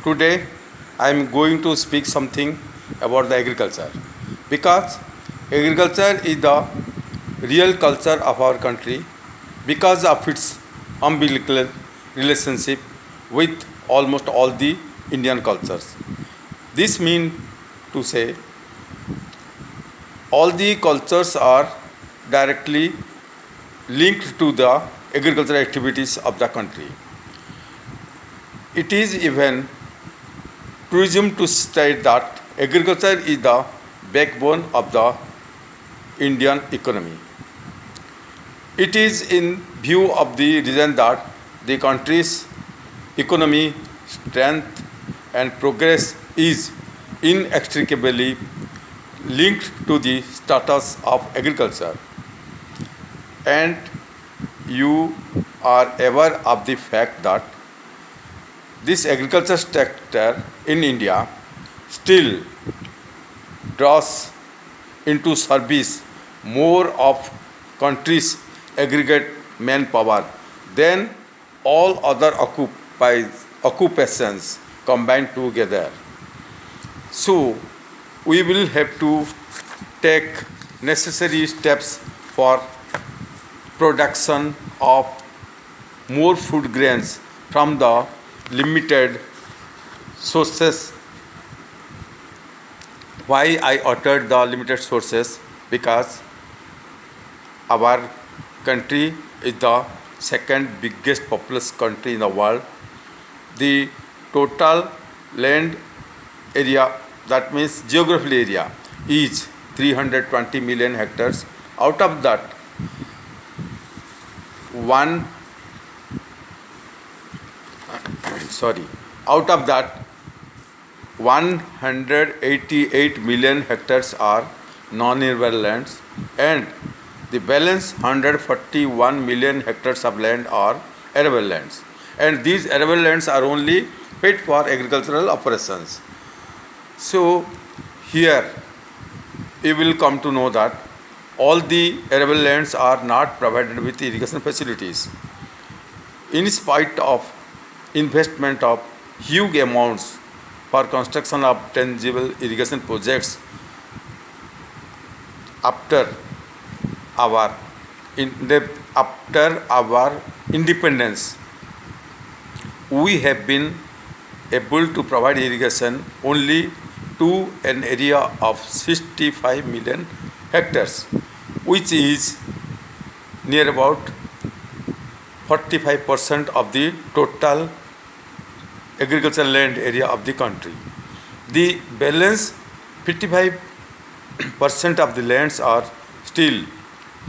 Today I am going to speak something about the agriculture because agriculture is the real culture of our country because of its umbilical relationship with almost all the Indian cultures. This means to say all the cultures are directly linked to the agricultural activities of the country. It is even presumed to state that agriculture is the backbone of the Indian economy. It is in view of the reason that the country's economy, strength, and progress is inextricably linked to the status of agriculture. And you are aware of the fact that this agriculture sector in India still draws into service more of country's aggregate manpower than all other occupations combined together. So we will have to take necessary steps for production of more food grains from the limited sources. Why I uttered the limited sources? Because our country is the second biggest populous country in the world. The total land area, that means geographical area, is 320 million hectares. Out of that, one sorry out of that 188 million hectares are non-arable lands, and the balance 141 million hectares of land are arable lands, and these arable lands are only fit for agricultural operations. So here you will come to know that all the arable lands are not provided with irrigation facilities. In spite of investment of huge amounts for construction of tangible irrigation projects after our independence, we have been able to provide irrigation only to an area of 65 million hectares, which is near about 45% of the total agricultural land area of the country. The balance 55% of the lands are still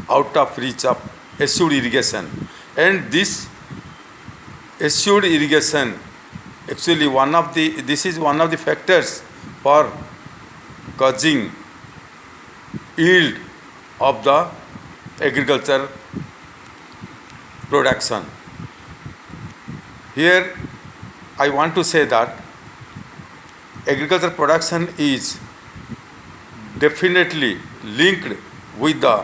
out of reach of assured irrigation, and this assured irrigation actually this is one of the factors for causing yield of the agriculture production. Here I want to say that agriculture production is definitely linked with the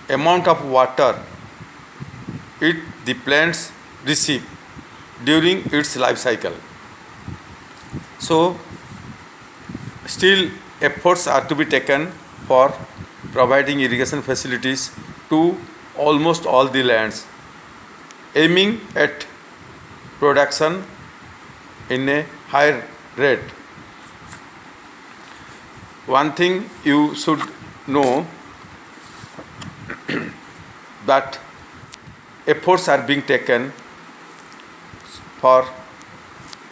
amount of water the plants receive during its life cycle. So still efforts are to be taken for providing irrigation facilities to almost all the lands, aiming at production in a higher rate. One thing you should know that efforts are being taken for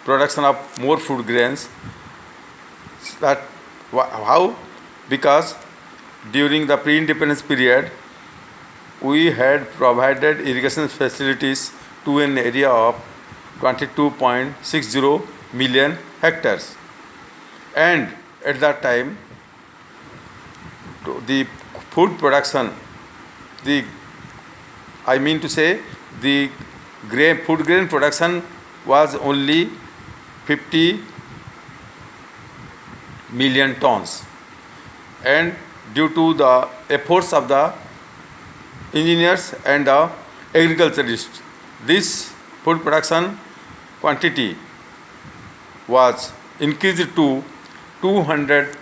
production of more food grains. That how? Because during the pre-independence period, we had provided irrigation facilities to an area of 22.60 million hectares, and at that time the food production, the food grain production was only 50 million tons, and due to the efforts of the engineers and the agriculturists, this food production quantity was increased to 200